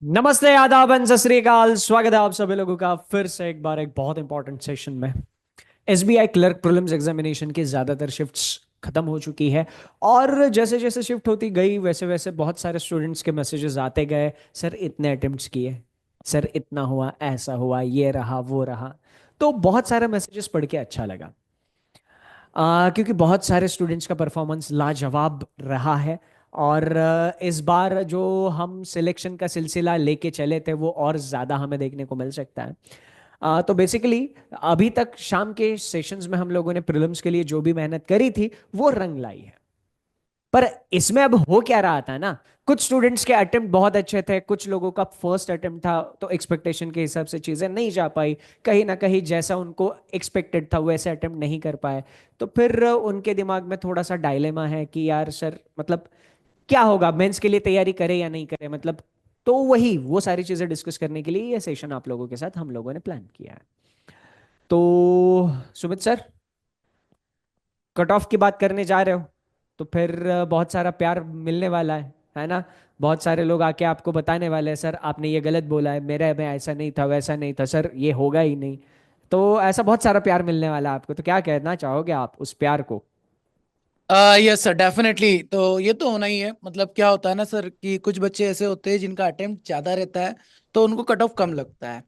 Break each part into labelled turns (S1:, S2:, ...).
S1: नमस्ते, आदाब एंड सत श्री अकाल। स्वागत है आप सभी लोगों का फिर से एक बार एक बहुत इंपॉर्टेंट सेशन में। एसबीआई क्लर्क प्रीलिम्स एग्जामिनेशन की ज्यादातर शिफ्ट्स खत्म हो चुकी है। और जैसे जैसे शिफ्ट होती गई वैसे वैसे बहुत सारे स्टूडेंट्स के मैसेजेस आते गए। सर इतने अटेम्प्ट्स किए, सर इतना हुआ, ऐसा हुआ, ये रहा वो रहा। तो बहुत सारे मैसेजेस पढ़ के अच्छा लगा। क्योंकि बहुत सारे स्टूडेंट्स का परफॉर्मेंस लाजवाब रहा है। और इस बार जो हम सिलेक्शन का सिलसिला लेके चले थे वो और ज़्यादा हमें देखने को मिल सकता है। तो बेसिकली अभी तक शाम के सेशंस में हम लोगों ने प्रीलिम्स के लिए जो भी मेहनत करी थी वो रंग लाई है। पर इसमें अब हो क्या रहा था ना, कुछ स्टूडेंट्स के अटेम्प्ट बहुत अच्छे थे, कुछ लोगों का फर्स्ट अटेम्प्ट था तो एक्सपेक्टेशन के हिसाब से चीजें नहीं जा पाई। कहीं ना कहीं जैसा उनको एक्सपेक्टेड था वैसे अटेम्प्ट नहीं कर पाए। तो फिर उनके दिमाग में थोड़ा सा डायलेमा है कि यार सर मतलब क्या होगा, मेंस के लिए तैयारी करे या नहीं करे, मतलब। तो वही वो सारी चीजें डिस्कस करने के लिए ये सेशन आप लोगों के साथ हम लोगों ने प्लान किया है। तो सुमित सर, कट ऑफ की बात करने जा रहे हो तो फिर बहुत सारा प्यार मिलने वाला है ना। बहुत सारे लोग आके आपको बताने वाले हैं सर आपने ये गलत बोला है, मेरे में ऐसा नहीं था वैसा नहीं था, सर ये होगा ही नहीं। तो ऐसा बहुत सारा प्यार मिलने वाला है आपको, तो क्या कहना चाहोगे आप उस प्यार को?
S2: Yes sir, definitely. तो ये तो होना ही है। मतलब क्या होता है ना सर, कि कुछ बच्चे ऐसे होते हैं जिनका अटेम्प्ट ज्यादा रहता है, तो उनको कट ऑफ कम लगता है।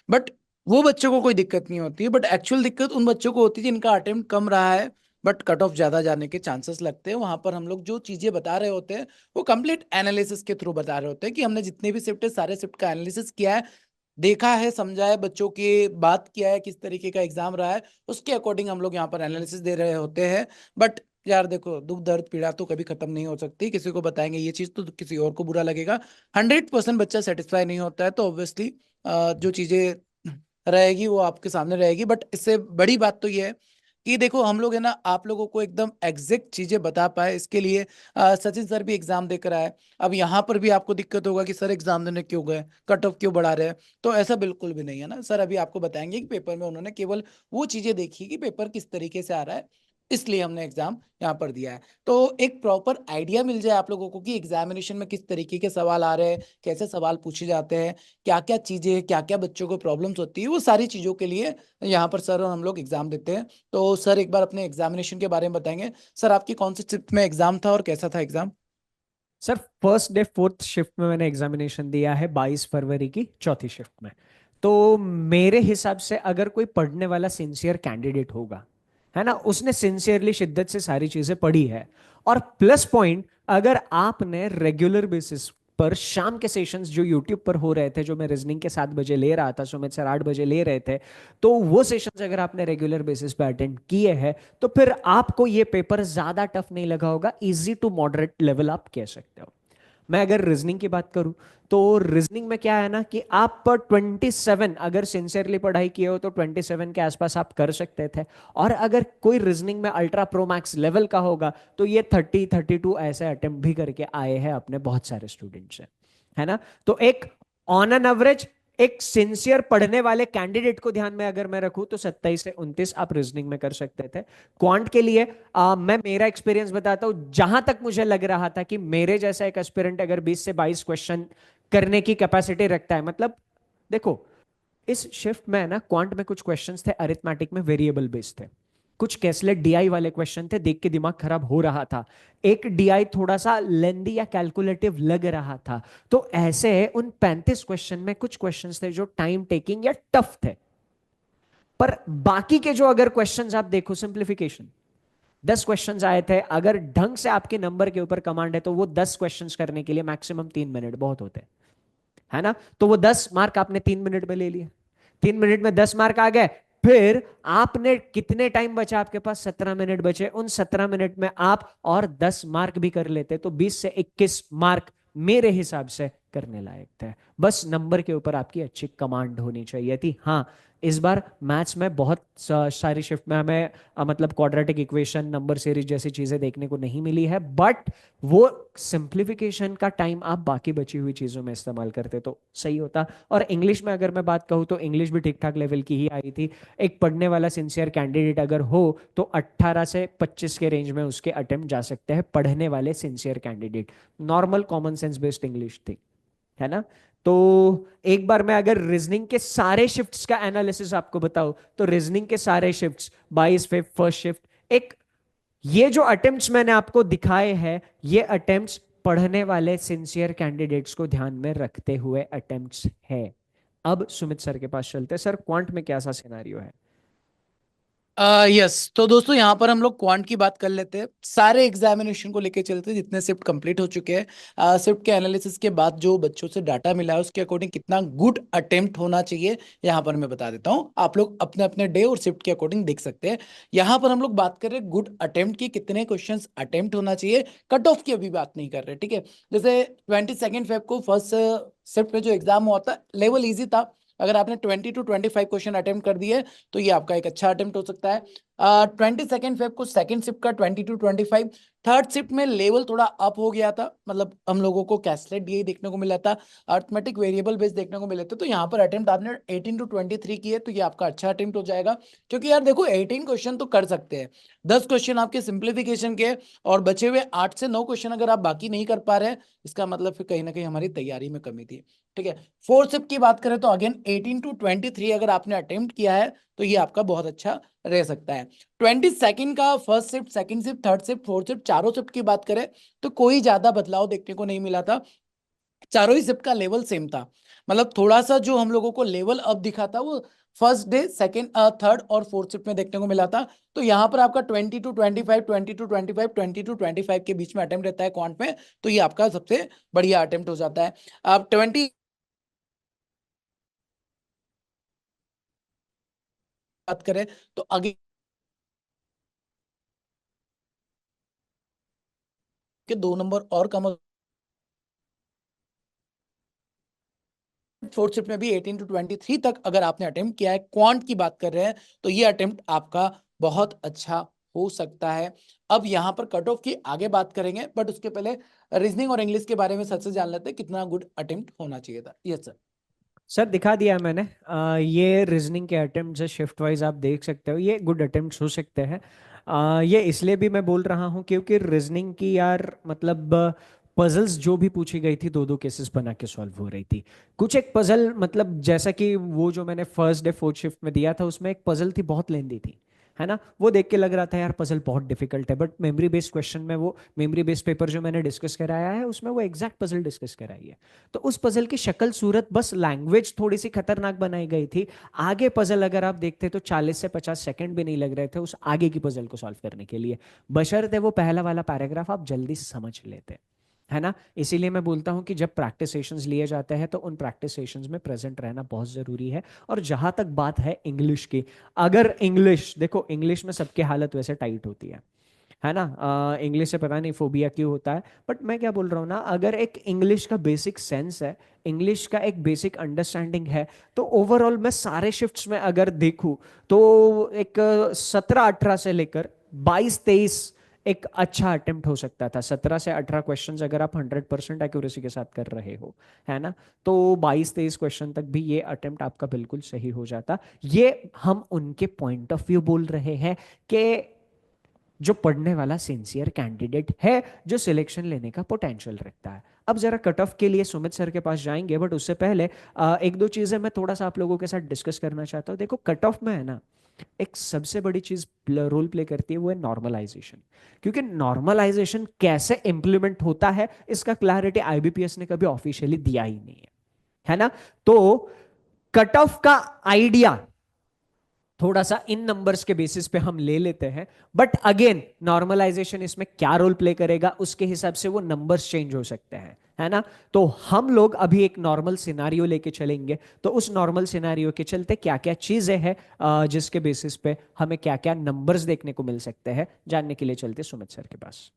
S2: बट वो बच्चों को कोई दिक्कत नहीं होती है। बट एक्चुअल दिक्कत उन बच्चों को होती है जिनका अटेम्प्ट कम रहा है, बट कट ऑफ ज्यादा जाने के चांसेस लगते हैं। वहां पर हम लोग जो चीजें बता रहे होते हैं वो कंप्लीट एनालिसिस के थ्रू बता रहे होते हैं, कि हमने जितने भी शिफ्ट है सारे शिफ्ट का एनालिसिस किया है, देखा है, समझा है, बच्चों की बात किया है, किस तरीके का एग्जाम रहा है, उसके अकॉर्डिंग हम लोग यहाँ पर एनालिसिस दे रहे होते हैं। बट यार देखो, दुख दर्द पीड़ा तो कभी खत्म नहीं हो सकती। किसी को बताएंगे ये चीज तो किसी और को बुरा लगेगा। 100% बच्चा सेटिस्फाई नहीं होता है, तो ऑब्वियसली जो चीजें रहेगी वो आपके सामने रहेगी। बट इससे बड़ी बात तो ये है कि देखो, हम लोग है ना, आप लोगों को एकदम एग्जैक्ट चीजें बता पाए, इसके लिए सचिन सर भी एग्जाम देकर आए। अब यहाँ पर भी आपको दिक्कत होगा कि सर एग्जाम देने क्यों गए, कट ऑफ क्यों बढ़ा रहे हैं। तो ऐसा बिल्कुल भी नहीं है ना सर। अभी आपको बताएंगे कि पेपर में उन्होंने केवल वो चीजें देखी कि पेपर किस तरीके से आ रहा है, इसलिए हमने एग्जाम यहाँ पर दिया है। तो एक प्रॉपर आइडिया मिल जाए आप लोगों को कि एग्जामिनेशन में किस तरीके के सवाल आ रहे हैं, कैसे सवाल पूछे जाते हैं, क्या क्या चीजें, क्या क्या बच्चों को प्रॉब्लम्स होती है, वो सारी चीजों के लिए यहाँ पर सर और हम लोग एग्जाम देते हैं। तो सर एक बार अपने एग्जामिनेशन के बारे में बताएंगे। सर आपकी कौन सी शिफ्ट में एग्जाम था और कैसा था exam?
S1: Sir first day fourth shift में मैंने एग्जामिनेशन दिया है, 22 फरवरी की चौथी शिफ्ट में। तो मेरे हिसाब से अगर कोई पढ़ने वाला सिंसियर कैंडिडेट होगा, है ना, उसने सिंसियरली शिद्दत से सारी चीजें पढ़ी है। और प्लस पॉइंट, अगर आपने रेगुलर बेसिस पर शाम के सेशंस जो यूट्यूब पर हो रहे थे, जो मैं रीजनिंग के 7 बजे ले रहा था, सुमित सर 8 बजे ले रहे थे, तो वो सेशंस अगर आपने रेगुलर बेसिस पे अटेंड किए हैं तो फिर आपको ये पेपर ज्यादा टफ नहीं लगा होगा, इजी टू मॉडरेट लेवल आप कह सकते हो। मैं अगर रीजनिंग की बात करूं तो रीजनिंग में क्या है ना कि आप पर 27 अगर सिंसियरली पढ़ाई किए हो तो 27 के आसपास आप कर सकते थे। और अगर कोई रीजनिंग में अल्ट्रा प्रो मैक्स लेवल का होगा तो ये 30 32 ऐसे अटेम्प्ट भी करके आए हैं अपने बहुत सारे स्टूडेंट्स है ना। तो एक ऑन एन एवरेज एक सिंसियर पढ़ने वाले कैंडिडेट को ध्यान में अगर मैं रखूं तो 27 से 29 आप रीजनिंग में कर सकते थे। क्वांट के लिए मैं मेरा एक्सपीरियंस बताता हूं, जहां तक मुझे लग रहा था कि मेरे जैसा एक एस्पिरेंट अगर 20 से 22 क्वेश्चन करने की कैपेसिटी रखता है, मतलब देखो, इस शिफ्ट में ना क्वांट में कुछ क्वेश्चंस थे अरिथमेटिक में वेरिएबल बेस्ड थे, कुछ कैसलेट डीआई वाले क्वेश्चन थे, देख के दिमाग खराब हो रहा था। एक डीआई थोड़ा सा लेंदी या कैलकुलेटिव लग रहा था। तो ऐसे उन 35 क्वेश्चन में कुछ क्वेश्चंस थे जो टाइम टेकिंग या टफ थे। पर बाकी के जो अगर क्वेश्चंस आप देखो, सिंप्लीफिकेशन 10 क्वेश्चंस आए थे, अगर ढंग से आपके नंबर के ऊपर कमांड है तो वो 10 क्वेश्चंस करने के लिए मैक्सिमम 3 मिनट बहुत होते हैं, है ना। तो वो 10 मार्क आपने 3 मिनट में ले लिए, 3 मिनट में 10 मार्क आ गए। फिर आपने कितने टाइम बचा आपके पास? 17 मिनट बचे। उन 17 मिनट में आप और 10 मार्क भी कर लेते तो 20 से 21 मार्क मेरे हिसाब से करने लायक थे। बस नंबर के ऊपर आपकी अच्छी कमांड होनी चाहिए थी। हाँ, इस बार मैथ्स में बहुत सारी शिफ्ट में हमें मतलब क्वाड्रेटिक इक्वेशन, नंबर सीरीज जैसी चीजें देखने को नहीं मिली है। बट वो सिंप्लीफिकेशन का टाइम आप बाकी बची हुई चीजों में इस्तेमाल करते तो सही होता। और इंग्लिश में अगर मैं बात कहूँ तो इंग्लिश भी ठीक ठाक लेवल की ही आई थी। एक पढ़ने वाला सिंसियर कैंडिडेट अगर हो तो 18 से 25 के रेंज में उसके अटेम्प्ट जा सकते हैं, पढ़ने वाले sincere candidate. Normal common sense based English थी, है ना। तो एक बार मैं अगर रीजनिंग के सारे शिफ्ट्स का एनालिसिस आपको बताऊं, तो रीजनिंग के सारे शिफ्ट्स, 22 फर्स्ट शिफ्ट, एक ये जो अटेम्प्ट्स मैंने आपको दिखाए हैं, ये अटेम्प्ट्स पढ़ने वाले सिंसियर कैंडिडेट्स को ध्यान में रखते हुए अटेम्प्ट्स है। अब सुमित सर के पास चलते हैं। सर क्वांट में क्या सा सिनारियो है?
S2: यस, तो दोस्तों यहाँ पर हम लोग क्वांट की बात कर लेते हैं। सारे एग्जामिनेशन को लेके चलते हैं, जितने शिफ्ट कंप्लीट हो चुके हैं, शिफ्ट के एनालिसिस के बाद जो बच्चों से डाटा मिला है उसके अकॉर्डिंग कितना गुड अटेम्प्ट होना चाहिए, यहाँ पर मैं बता देता हूँ। आप लोग अपने अपने डे और शिफ्ट के अकॉर्डिंग देख सकते हैं। यहाँ पर हम लोग बात कर रहे हैं गुड अटेम्प्ट की, कितने क्वेश्चन अटेम्प्ट होना चाहिए। कट ऑफ की अभी बात नहीं कर रहे, ठीक है। जैसे 22 फेब को फर्स्ट शिफ्ट में जो एग्जाम हुआ था, लेवल ईजी था। अगर आपने 20 to 25 क्वेश्चन अटेम्प्ट कर दिए तो ये आपका एक अच्छा अटेम्प्ट हो सकता है। 22 फेब को सेकंड शिफ्ट का 20 to 25। थर्ड शिफ्ट में लेवल थोड़ा अप हो गया था, मतलब हम लोगों को कैसलेट यही देखने को मिला था, अर्थमेटिक वेरिएबल बेस देखने को मिले थे। तो यहाँ पर अटेम्प्ट आपने 18 to 23 किए, तो ये आपका अच्छा अटेम्प्ट हो जाएगा। क्योंकि यार देखो, 18 क्वेश्चन तो कर सकते हैं, 10 क्वेश्चन आपके सिंप्लीफिकेशन के, और बचे हुए 8 से 9 क्वेश्चन अगर आप बाकी नहीं कर पा रहे हैं, इसका मतलब फिर कहीं ना कहीं हमारी तैयारी में कमी थी, ठीक है। फोर्थ शिफ्ट की बात करें तो अगेन 18 to 23 अगर आपने अटेम्प्ट किया है तो ये आपका बहुत अच्छा रह सकता है। 22 का first shift, second shift, third shift, fourth shift, चारों शिफ्ट की बात करें तो कोई ज्यादा बदलाव देखने को नहीं मिला था। चारों ही शिफ्ट का लेवल सेम था। मतलब थोड़ा सा जो हम लोगों को लेवल अप दिखा था वो फर्स्ट डे, सेकंड, थर्ड और फोर्थ शिफ्ट में देखने को मिला था। तो यहाँ पर आपका 20 to 25, 20 to 25, 20 to 25 के बीच में अटेम्प्ट रहता है क्वांट में। तो ये आपका सबसे बढ़िया अटेम्प्ट हो जाता है। अब 20 बात करें तो आगे के 2 नंबर और कम। फोर्थ शिफ्ट में भी 18 to 23 तक अगर आपने अटेम्प्ट किया है, क्वांट की बात कर रहे हैं, तो ये अटेम्प्ट आपका बहुत अच्छा हो सकता है। अब यहाँ पर कट ऑफ की आगे बात करेंगे, बट उसके पहले रीजनिंग और इंग्लिश के बारे में सच से जान लेते हैं कितना गुड अटेम्प्ट होना चाहिए था। Yes sir.
S1: सर दिखा दिया मैंने। ये रीजनिंग के अटेम्प्ट है, शिफ्ट वाइज आप देख सकते हो, ये गुड अटेम्प्ट्स हो सकते हैं। ये इसलिए भी मैं बोल रहा हूँ क्योंकि रीजनिंग की यार मतलब पजल्स जो भी पूछी गई थी, दो दो केसेस बना के सॉल्व हो रही थी। कुछ एक पजल मतलब जैसा कि वो जो मैंने फर्स्ट डे फोर्थ शिफ्ट में दिया था, उसमें एक पजल थी बहुत लेंदी थी, है ना। वो देख के लग रहा था यार पजल बहुत डिफिकल्ट है, बट मेमोरी बेस्ड क्वेश्चन में, वो मेमोरी बेस्ड पेपर जो मैंने डिस्कस कराया है उसमें वो एग्जैक्ट पजल डिस्कस कराई है। तो उस पजल की शक्ल सूरत, बस लैंग्वेज थोड़ी सी खतरनाक बनाई गई थी। आगे पजल अगर आप देखते तो 40 से 50 सेकंड भी नहीं लग रहे थे उस आगे की पजल को सॉल्व करने के लिए, बशर्ते वो पहला वाला पैराग्राफ आप जल्दी समझ लेते, है ना। इसीलिए मैं बोलता हूं कि जब प्रैक्टिस सेशंस लिए जाते हैं तो उन प्रैक्टिस सेशंस में प्रेजेंट रहना बहुत जरूरी है। और जहां तक बात है इंग्लिश की, अगर इंग्लिश देखो, इंग्लिश में सबकी हालत वैसे टाइट होती है ना। इंग्लिश से पता नहीं फोबिया क्यों होता है, बट मैं क्या बोल रहा हूँ ना, अगर एक इंग्लिश का बेसिक सेंस है, इंग्लिश का एक बेसिक अंडरस्टैंडिंग है, तो ओवरऑल मैं सारे शिफ्ट्स में अगर देखूँ तो एक 17-18 से लेकर 22-23 एक अच्छा अटेम्प्ट हो सकता था। 17 से 18 क्वेश्चंस अगर आप 100% एक्यूरेसी के साथ कर रहे हो, है ना, तो 22-23 क्वेश्चन तक भी ये अटेम्प्ट आपका बिल्कुल सही हो जाता। ये हम उनके पॉइंट ऑफ व्यू बोल रहे हैं कि जो पढ़ने वाला सिंसियर कैंडिडेट है, जो सिलेक्शन लेने का पोटेंशियल रखता है। अब जरा कट ऑफ के लिए सुमित सर के पास जाएंगे, बट उससे पहले एक दो चीजें मैं थोड़ा सा आप लोगों के साथ डिस्कस करना चाहता हूँ। देखो कट ऑफ में है ना, एक सबसे बड़ी चीज रोल प्ले करती है, वो है नॉर्मलाइजेशन। क्योंकि नॉर्मलाइजेशन कैसे इंप्लीमेंट होता है इसका क्लैरिटी आईबीपीएस ने कभी ऑफिशियली दिया ही नहीं है ना। तो कट ऑफ का आइडिया थोड़ा सा इन नंबर्स के बेसिस पे हम ले लेते हैं, बट अगेन नॉर्मलाइजेशन इसमें क्या रोल प्ले करेगा उसके हिसाब से वो नंबर्स चेंज हो सकते हैं, है ना। तो हम लोग अभी एक नॉर्मल सिनारियो लेके चलेंगे, तो उस नॉर्मल सिनारियो के चलते क्या क्या चीजें हैं जिसके बेसिस पे हमें क्या क्या नंबर्स देखने को मिल सकते हैं, जानने के लिए चलते सुमित सर के पास।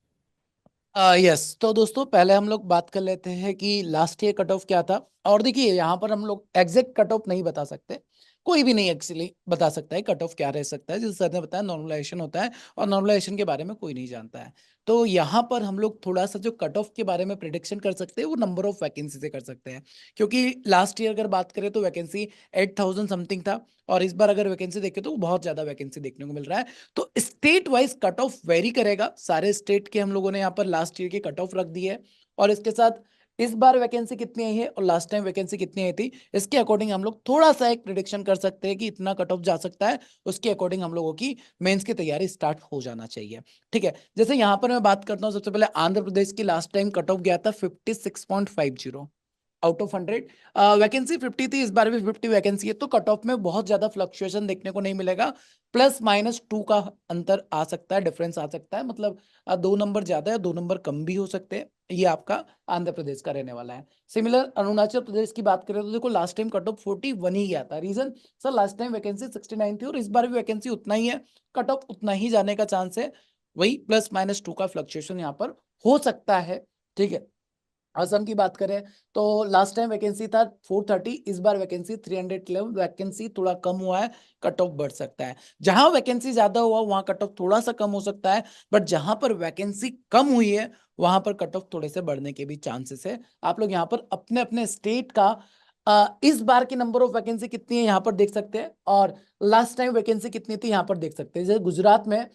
S2: यस, तो दोस्तों पहले हम लोग बात कर लेते हैं कि लास्ट ईयर कट ऑफ क्या था। और देखिए यहाँ पर हम लोग एग्जैक्ट कट ऑफ नहीं बता सकते, कोई भी नहीं एक्चुअली बता सकता है कट ऑफ क्या रह सकता है। जैसे सर ने बताया नॉर्मलाइजेशन होता है, और नॉर्मलाइजेशन के बारे में कोई नहीं जानता है। तो यहाँ पर हम लोग थोड़ा सा जो कट ऑफ के बारे में प्रिडिक्शन कर सकते हैं वो नंबर ऑफ वैकेंसी से कर सकते हैं। क्योंकि लास्ट ईयर अगर बात करें तो वैकेंसी 8,000 समथिंग था, और इस बार अगर वैकेंसी देखें तो बहुत ज्यादा वैकेंसी देखने को मिल रहा है। तो state wise cut off very करेगा। सारे स्टेट के हम लोगों ने यहाँ पर लास्ट ईयर के कट ऑफ रख दी है, और इसके साथ इस बार वैकेंसी कितनी आई है और लास्ट टाइम वैकेंसी कितनी आई थी, इसके अकॉर्डिंग हम लोग थोड़ा सा एक प्रिडिक्शन कर सकते हैं कि इतना कट ऑफ जा सकता है, उसके अकॉर्डिंग हम लोगों की मेंस की तैयारी स्टार्ट हो जाना चाहिए। ठीक है, जैसे यहाँ पर मैं बात करता हूँ, सबसे पहले आंध्र प्रदेश की लास्ट टाइम कट ऑफ गया था 56.50 आउट ऑफ 100। वैकेंसी 50 थी, इस बार भी 50 वैकेंसी है, तो कट ऑफ में बहुत ज्यादा फ्लक्चुएशन देखने को नहीं मिलेगा। +-2 का अंतर आ सकता है, डिफरेंस आ सकता है, मतलब 2 नंबर ज्यादा है, 2 नंबर कम भी हो सकते हैं। ये आपका आंध्र प्रदेश का रहने वाला है। सिमिलर अरुणाचल प्रदेश की बात करें तो देखो लास्ट टाइम कट ऑफ 41 ही गया था। Reason sir, last time vacancy 69 थी और इस बार भी वैकेंसी उतना ही है, कट ऑफ उतना ही जाने का चांस है, वही +-2 का फ्लक्चुएशन यहाँ पर हो सकता है। ठीक है, असम की बात करें तो लास्ट टाइम वैकेंसी था 430, इस बार वैकेंसी 311, वैकेंसी थोड़ा कम हुआ है, कट ऑफ बढ़ सकता है। जहां वैकेंसी ज्यादा हुआ वहां कट ऑफ थोड़ा सा कम हो सकता है, बट जहां पर वैकेंसी कम हुई है वहां पर कट ऑफ थोड़े से बढ़ने के भी चांसेस है। आप लोग यहाँ पर अपने अपने स्टेट का इस बार की नंबर ऑफ वैकेंसी कितनी है यहाँ पर देख सकते हैं, और लास्ट टाइम वैकेंसी कितनी थी यहाँ पर देख सकते हैं। जैसे गुजरात में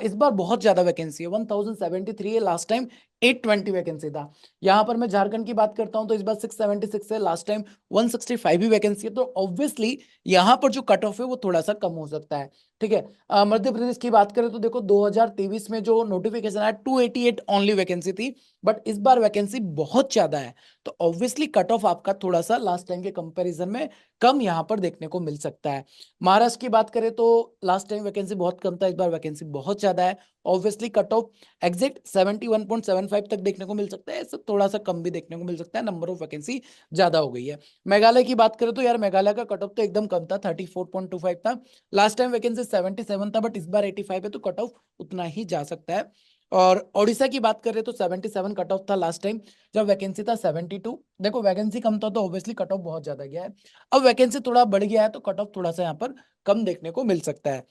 S2: इस बार बहुत ज्यादा वैकेंसी है, 1073 है, लास्ट टाइम 820 वैकेंसी था। यहाँ पर मैं झारखंड की बात करता हूँ तो इस बार 676 है, लास्ट टाइम 165 ही वैकेंसी है, तो ऑब्वियसली यहाँ पर जो कट ऑफ है वो थोड़ा सा कम हो सकता है। ठीक है, मध्य प्रदेश की बात करें तो देखो 2023 में जो नोटिफिकेशन आया 288 ओनली वैकेंसी थी, बट इस बार वैकेंसी बहुत ज्यादा है, तो ऑब्वियसली कट ऑफ आपका थोड़ा सा लास्ट टाइम के कंपैरिजन में कम यहाँ पर देखने को मिल सकता है। महाराष्ट्र की बात करें तो लास्ट टाइम वैकेंसी बहुत कम था, इस बार वैकेंसी बहुत ज्यादा है, ऑब्वियसली कट ऑफ एग्जैक्ट 71.75 तक देखने को मिल सकता है, इससे थोड़ा सा कम भी देखने को मिल सकता है, नंबर ऑफ वैकेंसी ज्यादा हो गई है। मेघालय की बात करें तो यार मेघालय का कट ऑफ तो एकदम कम था, 34.25 था, लास्ट टाइम वैकेंसी 77 था, बट इस बार 85 है, तो कट ऑफ उतना ही जा सकता है। और ओडिशा की बात करें तो 77 कट ऑफ था लास्ट टाइम, जब वैकेंसी था 72। देखो वैकेंसी कम था तो ऑब्वियसली कट ऑफ बहुत ज्यादा गया है, अब वैकेंसी थोड़ा बढ़ गया है तो कट ऑफ थोड़ा सा यहाँ पर कम देखने को मिल सकता है।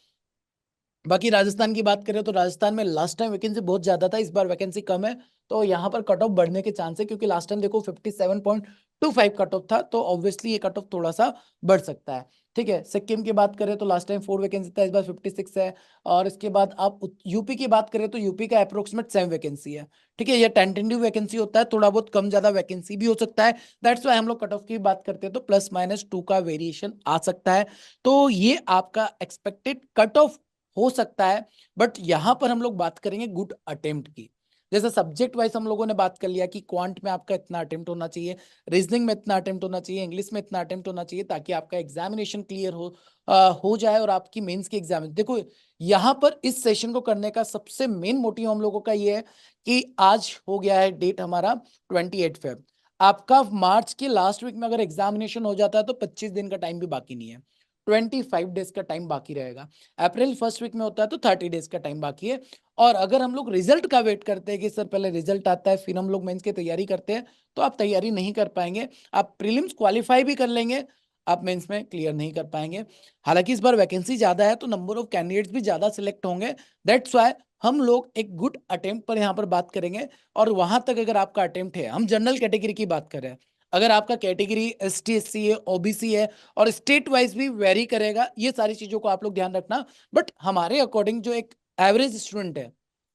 S2: बाकी राजस्थान की बात करें तो राजस्थान में लास्ट टाइम वैकेंसी बहुत ज्यादा था, इस बार वैकेंसी कम है, तो यहाँ पर कट ऑफ बढ़ने के चांस है, क्योंकि लास्ट टाइम देखो 57.25 कट ऑफ था, तो ऑब्वियसली ये कट ऑफ थोड़ा सा बढ़ सकता है। ठीक है, सिक्किम की बात करें तो लास्ट टाइम 4 वैकेंसी था, इस बार 56 है। और इसके बाद आप यूपी की बात करें तो यूपी का अप्रोक्सीमेट 7 वैकेंसी है। ठीक है, ये टेंटेटिव वैकेंसी होता है, थोड़ा बहुत कम ज्यादा वैकेंसी भी हो सकता है, दैट्स वाई हम लोग कट ऑफ की बात करते हैं तो +-2 का वेरिएशन आ सकता है। तो ये आपका एक्सपेक्टेड कट ऑफ हो सकता है, बट यहां पर हम लोग बात करेंगे गुड अटेम्प्ट की। जैसे सब्जेक्ट वाइज हम लोगों ने बात कर लिया कि क्वांट में आपका इतना अटेम्प्ट होना चाहिए, रीजनिंग में इतना अटेम्प्ट होना चाहिए, इंग्लिश में इतना अटेम्प्ट होना चाहिए, ताकि आपका एग्जामिनेशन क्लियर हो जाए और आपकी मेंस की एग्जाम देखो। यहाँ पर इस सेशन को करने का सबसे मेन मोटिव हम लोगों का ये है कि आज हो गया है डेट हमारा 28 फेब, आपका मार्च के लास्ट वीक में अगर एग्जामिनेशन हो जाता है तो 25 दिन का टाइम भी बाकी नहीं है, 25 डेज का टाइम बाकी रहेगा। अप्रैल फर्स्ट वीक में होता है तो 30 डेज का टाइम बाकी है। और अगर हम लोग रिजल्ट का वेट करते हैं कि सर पहले रिजल्ट आता है फिर हम लोग मेंस की तैयारी करते हैं, तो आप तैयारी नहीं कर पाएंगे। आप प्रीलिम्स क्वालिफाई भी कर लेंगे, आप मेंस में क्लियर नहीं कर पाएंगे। हालांकि इस बार वैकेंसी ज्यादा है तो नंबर ऑफ कैंडिडेट्स भी ज्यादा सिलेक्ट होंगे, दैट्स वाई हम लोग एक गुड अटेम्प्ट पर यहाँ पर बात करेंगे। और वहां तक अगर आपका अटेम्प्ट है, हम जनरल कैटेगरी की बात कर रहे हैं, अगर आपका कैटेगरी ST SC है, OBC है, और स्टेट वाइज भी वेरी करेगा, ये सारी चीजों को आप लोग ध्यान रखना। बट हमारे अकॉर्डिंग जो एक एवरेज स्टूडेंट है,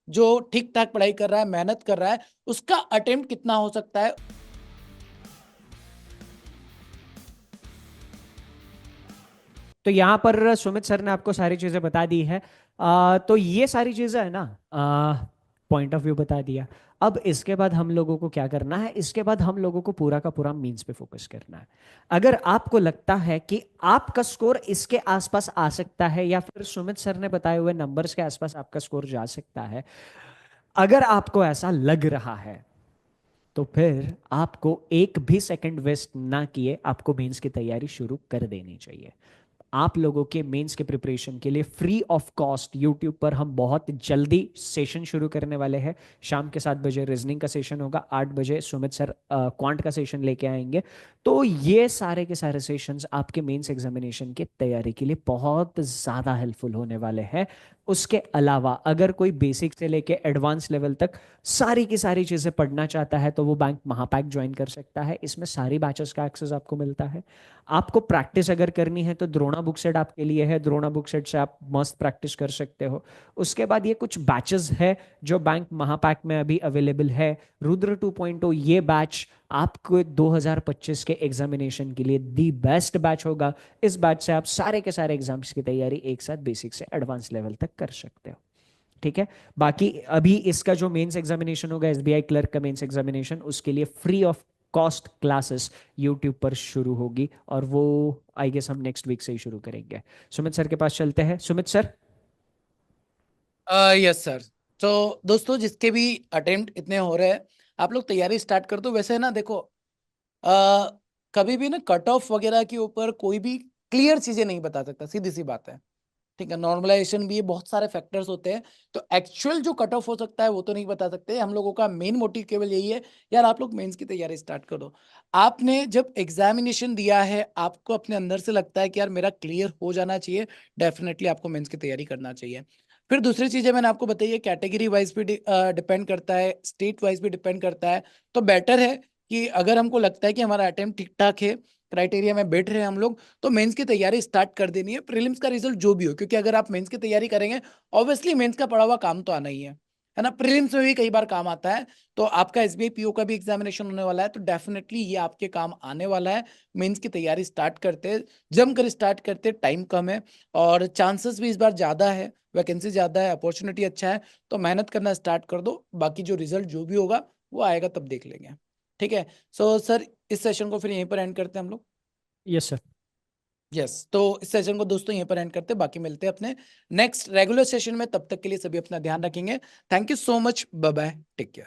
S2: जो ठीक ठाक पढ़ाई कर रहा है, मेहनत कर रहा है, उसका अटेम्प्ट कितना हो सकता है।
S1: तो यहाँ पर सुमित सर ने आपको सारी चीजें बता दी है। तो ये सारी चीजें है ना, पॉइंट ऑफ व्यू बता दिया। अब इसके बाद हम लोगों को क्या करना है, इसके बाद हम लोगों को पूरा का पूरा मीन्स पे फोकस करना है। अगर आपको लगता है कि आपका स्कोर इसके आसपास आ सकता है, या फिर सुमित सर ने बताए हुए नंबर्स के आसपास आपका स्कोर जा सकता है, अगर आपको ऐसा लग रहा है, तो फिर आपको एक भी सेकंड वेस्ट ना किए आपको मेंस की तैयारी शुरू कर देनी चाहिए। आप लोगों के मेंस के प्रिपरेशन के लिए फ्री ऑफ कॉस्ट यूट्यूब पर हम बहुत जल्दी सेशन शुरू करने वाले हैं। शाम के 7 बजे रीजनिंग का सेशन होगा, 8 बजे सुमित सर क्वांट का सेशन लेके आएंगे। तो ये सारे के सारे सेशंस आपके मेंस एग्जामिनेशन की तैयारी के लिए बहुत ज़्यादा हेल्पफुल होने वाले हैं। उसके अलावा अगर कोई बेसिक से लेके एडवांस लेवल तक सारी की सारी चीज़ें पढ़ना चाहता है, तो वो बैंक महापैक ज्वाइन कर सकता है। इसमें सारी बैचेस का एक्सेस आपको मिलता है। आपको प्रैक्टिस अगर करनी है तो द्रोणा द्रोणा बुक सेट आपके लिए है, द्रोणा बुक सेट से आप मस्त प्रैक्टिस कर सकते हो। उसके बाद ये कुछ बैचेस है जो बैंक महापैक में अभी अवेलेबल है। रुद्र 2.0 ये बैच आपको 2025 के एग्जामिनेशन के लिए दी बेस्ट बैच होगा। इस बैच से आप सारे के सारे एग्जाम्स की तैयारी एक साथ बेसिक से एडवांस लेवल तक कर सकते हो। ठीक है। बाकी अभी इसका जो मेंस एग्जामिनेशन होगा, एसबीआई क्लर्क का मेंस एग्जामिनेशन, उसके लिए free of cost classes YouTube पर शुरू होगी, और वो आई गेस हम नेक्स्ट वीक से ही शुरू करेंगे। सुमित सर के पास चलते हैं। सुमित सर।
S2: Yes sir. तो दोस्तों, जिसके भी अटेम्प्ट इतने हो रहे हैं, आप लोग तैयारी स्टार्ट कर दो। वैसे ना देखो, अ, कभी भी ना कट ऑफ वगैरह के ऊपर कोई भी क्लियर चीजें नहीं बता सकता, सीधी सी बात है। ठीक है, नॉर्मलाइजेशन भी है, बहुत सारे फैक्टर्स होते हैं, तो एक्चुअल जो कट ऑफ हो सकता है वो तो नहीं बता सकते। हम लोगों का मेन मोटिव केवल यही है, यार आप लोग मेंस की तैयारी स्टार्ट कर दो। आपने जब एग्जामिनेशन दिया है, आपको अपने अंदर से लगता है कि यार मेरा क्लियर हो जाना चाहिए, डेफिनेटली आपको मेंस की तैयारी करना चाहिए। फिर दूसरी चीजें मैंने आपको बताई है, कैटेगरी वाइज भी डिपेंड करता है, स्टेट वाइज भी डिपेंड करता है। तो बेटर है कि अगर हमको लगता है कि हमारा अटेम्प्ट ठीक ठाक है, क्राइटेरिया में बैठ रहे हैं हम लोग, तो मेंस की तैयारी स्टार्ट कर देनी है, प्रीलिम्स का रिजल्ट जो भी हो। क्योंकि अगर आप मेंस की तैयारी करेंगे, ऑब्वियसली मेंस का पड़ा हुआ काम तो आना ही है ना, प्रीलिम्स में भी कई बार काम आता है। तो आपका एसबीआई पीओ का भी एग्जामिनेशन होने वाला है, तो डेफिनेटली ये आपके काम आने वाला है। मेंस की तैयारी स्टार्ट करते, जमकर स्टार्ट करते, टाइम कम है और चांसेस भी इस बार ज्यादा है, वैकेंसी ज्यादा है, अपॉर्चुनिटी अच्छा है, तो मेहनत करना स्टार्ट कर दो। बाकी जो रिजल्ट जो भी होगा वो आएगा तब देख लेंगे। ठीक है। सो सर, इस सेशन को फिर यहीं पर एंड करते हैं हम लोग।
S1: Yes sir.
S2: यस, तो इस सेशन को दोस्तों यहीं पर एंड करते हैं, बाकी मिलते हैं अपने नेक्स्ट रेगुलर सेशन में। तब तक के लिए सभी अपना ध्यान रखेंगे। Thank you so much, bye bye, take care.